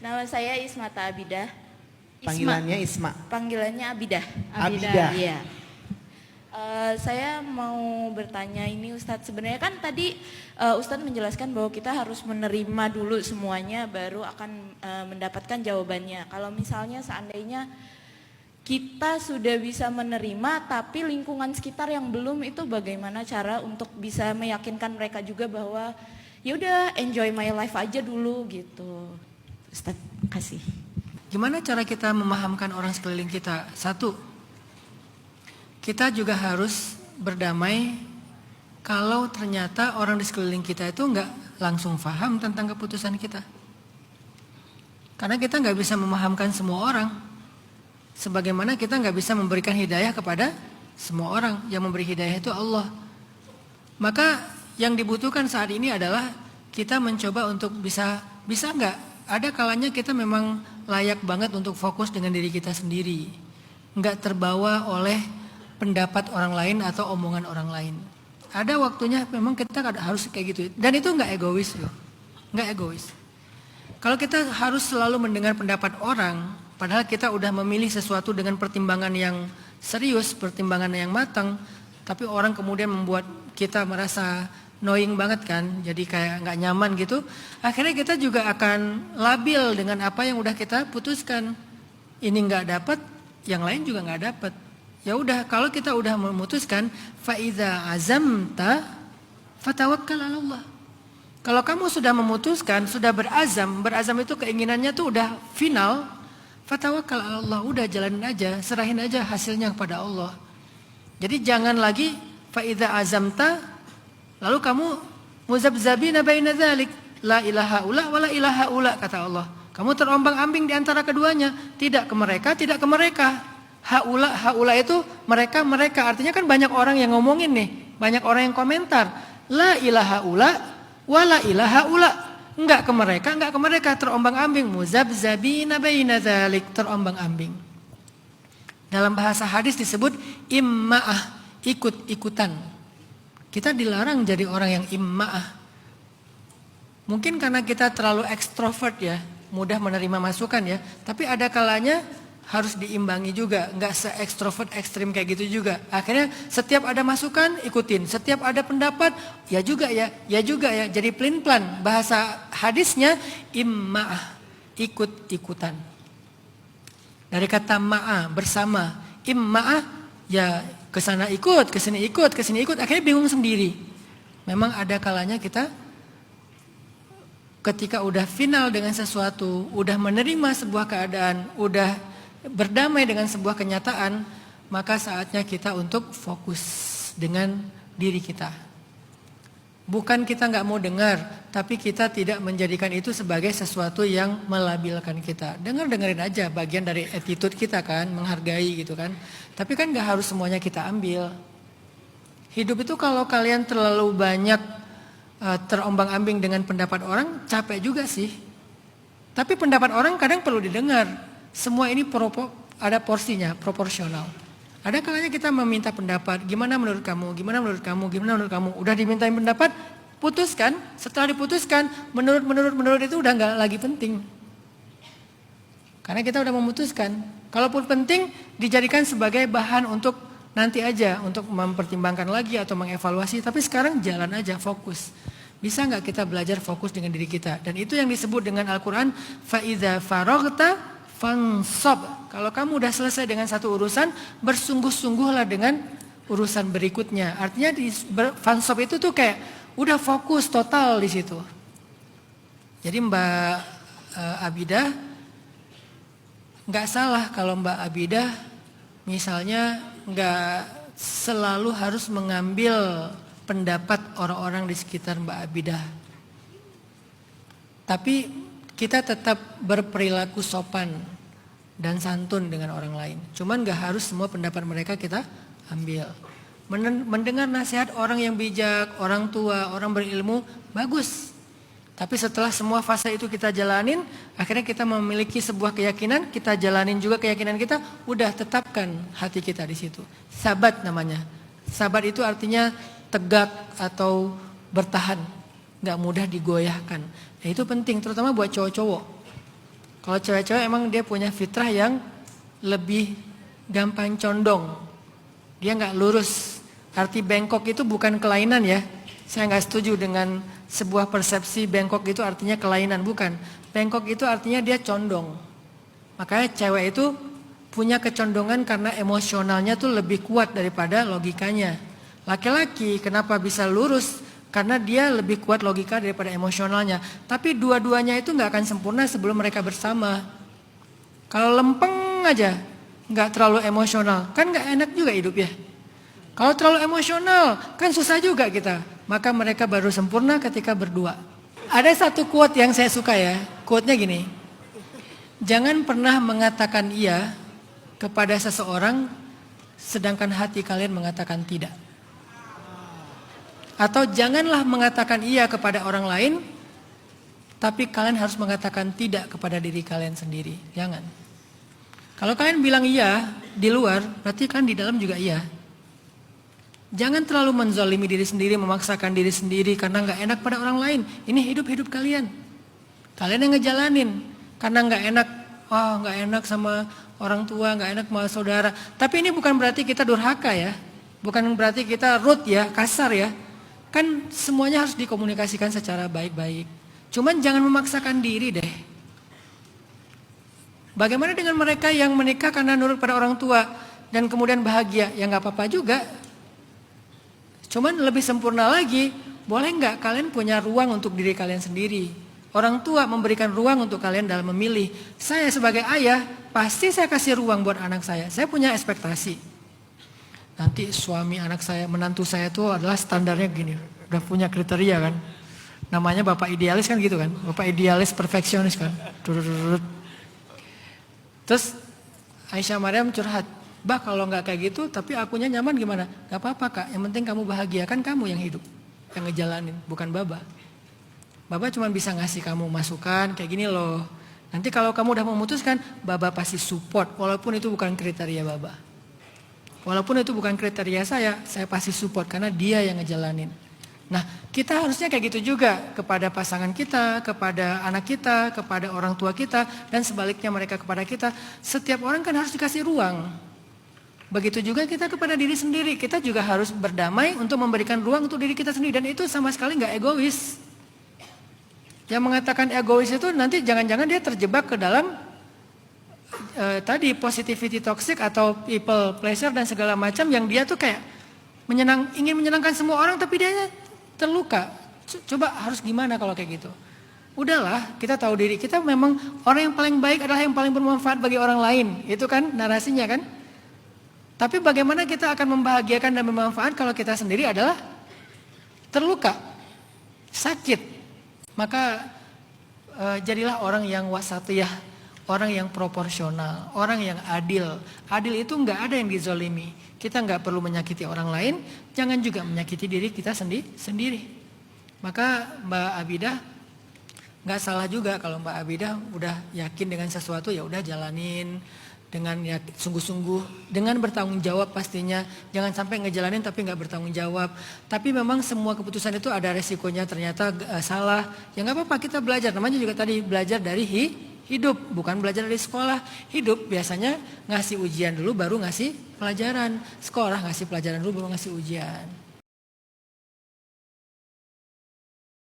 Nama saya Ismata Abidah. Panggilannya Isma. Panggilannya Abidah. Abidah. Iya. Saya mau bertanya ini Ustadz, sebenarnya kan tadi Ustadz menjelaskan bahwa kita harus menerima dulu semuanya baru akan mendapatkan jawabannya. Kalau misalnya seandainya kita sudah bisa menerima tapi lingkungan sekitar yang belum, itu bagaimana cara untuk bisa meyakinkan mereka juga bahwa ya udah enjoy my life aja dulu gitu. Ustadz, kasih. Gimana cara kita memahamkan orang sekeliling kita? Satu, kita juga harus berdamai kalau ternyata orang di sekeliling kita itu nggak langsung paham tentang keputusan kita. Karena kita nggak bisa memahamkan semua orang. Sebagaimana kita nggak bisa memberikan hidayah kepada semua orang. Yang memberi hidayah itu Allah. Maka yang dibutuhkan saat ini adalah kita mencoba untuk bisa nggak? Ada kalanya kita memang layak banget untuk fokus dengan diri kita sendiri. Nggak terbawa oleh pendapat orang lain atau omongan orang lain. Ada waktunya memang kita harus kayak gitu. Dan itu nggak egois loh. Nggak egois. Kalau kita harus selalu mendengar pendapat orang, padahal kita udah memilih sesuatu dengan pertimbangan yang serius, pertimbangan yang matang, tapi orang kemudian membuat kita merasa knowing banget kan, jadi kayak nggak nyaman gitu. Akhirnya kita juga akan labil dengan apa yang udah kita putuskan. Ini nggak dapat, yang lain juga nggak dapat. Ya udah, kalau kita udah memutuskan, faida azamta fatawakkal 'ala Allah. Kalau kamu sudah memutuskan, sudah berazam itu keinginannya tuh udah final, fatawakkal 'ala Allah, udah jalanin aja, serahin aja hasilnya kepada Allah. Jadi jangan lagi faida azamta lalu kamu muzabzabina baina dzalik, la ilaha ula wa la ilaha ula, kata Allah. Kamu terombang-ambing di antara keduanya, tidak ke mereka, tidak ke mereka. Haula itu mereka, artinya kan banyak orang yang ngomongin nih, banyak orang yang komentar. La ilaha ula wa la ilaha ula. Enggak ke mereka, terombang-ambing. Muzabzabina baina dzalik, terombang-ambing. Dalam bahasa hadis disebut imma'ah, ikut-ikutan. Kita dilarang jadi orang yang imma'ah. Mungkin karena kita terlalu ekstrovert ya, mudah menerima masukan ya. Tapi ada kalanya harus diimbangi juga, nggak se-ekstrovert ekstrim kayak gitu juga. Akhirnya setiap ada masukan ikutin, setiap ada pendapat ya juga ya. Jadi pelin-pelan. Bahasa hadisnya imma'ah, ikut-ikutan. Dari kata ma'a, bersama. Imma'ah ya kesana ikut, kesini ikut, akhirnya bingung sendiri. Memang ada kalanya kita ketika udah final dengan sesuatu, udah menerima sebuah keadaan, udah berdamai dengan sebuah kenyataan, maka saatnya kita untuk fokus dengan diri kita. Bukan kita nggak mau dengar, tapi kita tidak menjadikan itu sebagai sesuatu yang melabilkan kita. Dengerin aja, bagian dari attitude kita kan, menghargai gitu kan. Tapi kan nggak harus semuanya kita ambil. Hidup itu kalau kalian terlalu banyak terombang-ambing dengan pendapat orang, capek juga sih. Tapi pendapat orang kadang perlu didengar. Semua ini ada porsinya, proporsional. Ada kalanya kita meminta pendapat, gimana menurut kamu. Udah dimintain pendapat, putuskan. Setelah diputuskan, menurut itu udah nggak lagi penting. Karena kita udah memutuskan. Kalaupun penting, dijadikan sebagai bahan untuk nanti aja, untuk mempertimbangkan lagi atau mengevaluasi. Tapi sekarang jalan aja, fokus. Bisa nggak kita belajar fokus dengan diri kita? Dan itu yang disebut dengan Al-Quran, فَإِذَا فَرَغْتَ فَانْصَبْ. Kalau kamu udah selesai dengan satu urusan, bersungguh-sungguhlah dengan urusan berikutnya. Artinya di fansop itu tuh kayak udah fokus total di situ. Jadi Mbak Abidah nggak salah kalau Mbak Abidah misalnya nggak selalu harus mengambil pendapat orang-orang di sekitar Mbak Abidah. Tapi kita tetap berperilaku sopan dan santun dengan orang lain. Cuman gak harus semua pendapat mereka kita ambil. Mendengar nasihat orang yang bijak, orang tua, orang berilmu, bagus. Tapi setelah semua fase itu kita jalanin, akhirnya kita memiliki sebuah keyakinan, kita jalanin juga keyakinan kita, udah tetapkan hati kita di situ. Sabat namanya. Sabat itu artinya tegak atau bertahan, gak mudah digoyahkan. Nah, itu penting terutama buat cowok-cowok. Kalau cewek-cewek emang dia punya fitrah yang lebih gampang condong. Dia nggak lurus. Arti bengkok itu bukan kelainan ya. Saya nggak setuju dengan sebuah persepsi bengkok itu artinya kelainan, bukan. Bengkok itu artinya dia condong. Makanya cewek itu punya kecondongan karena emosionalnya tuh lebih kuat daripada logikanya. Laki-laki kenapa bisa lurus? Karena dia lebih kuat logika daripada emosionalnya. Tapi dua-duanya itu nggak akan sempurna sebelum mereka bersama. Kalau lempeng aja, nggak terlalu emosional, kan nggak enak juga hidup ya. Kalau terlalu emosional, kan susah juga kita. Maka mereka baru sempurna ketika berdua. Ada satu quote yang saya suka ya, quote-nya gini. Jangan pernah mengatakan iya kepada seseorang, sedangkan hati kalian mengatakan tidak. Atau janganlah mengatakan iya kepada orang lain, tapi kalian harus mengatakan tidak kepada diri kalian sendiri. Jangan. Kalau kalian bilang iya di luar, berarti kalian di dalam juga iya. Jangan terlalu menzalimi diri sendiri, memaksakan diri sendiri karena nggak enak pada orang lain. Ini hidup kalian. Kalian yang ngejalanin. Karena nggak enak, nggak enak sama orang tua, nggak enak sama saudara. Tapi ini bukan berarti kita durhaka ya. Bukan berarti kita rude ya, kasar ya. Kan semuanya harus dikomunikasikan secara baik-baik. Cuman jangan memaksakan diri deh. Bagaimana dengan mereka yang menikah karena nurut pada orang tua dan kemudian bahagia? Ya nggak apa-apa juga. Cuman lebih sempurna lagi, boleh nggak kalian punya ruang untuk diri kalian sendiri? Orang tua memberikan ruang untuk kalian dalam memilih. Saya sebagai ayah, pasti saya kasih ruang buat anak saya. Saya punya ekspektasi. Nanti suami anak saya, menantu saya itu adalah standarnya gini. Udah punya kriteria kan. Namanya bapak idealis kan gitu kan. Bapak idealis perfeksionis kan. Terus Aisyah Maryam curhat. Bah kalau nggak kayak gitu tapi akunya nyaman gimana? Gak apa-apa kak, yang penting kamu bahagia. Kan kamu yang hidup, yang ngejalanin, bukan baba. Baba cuma bisa ngasih kamu masukan kayak gini loh. Nanti kalau kamu udah memutuskan, baba pasti support. Walaupun itu bukan kriteria baba. Walaupun itu bukan kriteria saya pasti support karena dia yang ngejalanin. Nah, kita harusnya kayak gitu juga kepada pasangan kita, kepada anak kita, kepada orang tua kita, dan sebaliknya mereka kepada kita. Setiap orang kan harus dikasih ruang. Begitu juga kita kepada diri sendiri. Kita juga harus berdamai untuk memberikan ruang untuk diri kita sendiri. Dan itu sama sekali nggak egois. Yang mengatakan egois itu nanti jangan-jangan dia terjebak ke dalam tadi positivity toxic atau people pleasure dan segala macam yang dia tuh kayak ingin menyenangkan semua orang tapi dia terluka. Coba harus gimana kalau kayak gitu? Udahlah, kita tahu diri kita memang orang yang paling baik adalah yang paling bermanfaat bagi orang lain. Itu kan narasinya kan? Tapi bagaimana kita akan membahagiakan dan bermanfaat kalau kita sendiri adalah terluka, sakit. Maka jadilah orang yang wasatiyah, orang yang proporsional, orang yang adil. Adil itu nggak ada yang dizolimi. Kita nggak perlu menyakiti orang lain, jangan juga menyakiti diri kita sendiri. Maka Mbak Abidah nggak salah juga kalau Mbak Abidah udah yakin dengan sesuatu ya udah jalanin dengan ya sungguh-sungguh, dengan bertanggung jawab pastinya. Jangan sampai ngejalanin tapi nggak bertanggung jawab. Tapi memang semua keputusan itu ada resikonya ternyata salah. Ya nggak apa-apa, kita belajar. Namanya juga tadi belajar dari hidup, bukan belajar dari sekolah. Hidup biasanya ngasih ujian dulu baru ngasih pelajaran. Sekolah ngasih pelajaran dulu baru ngasih ujian.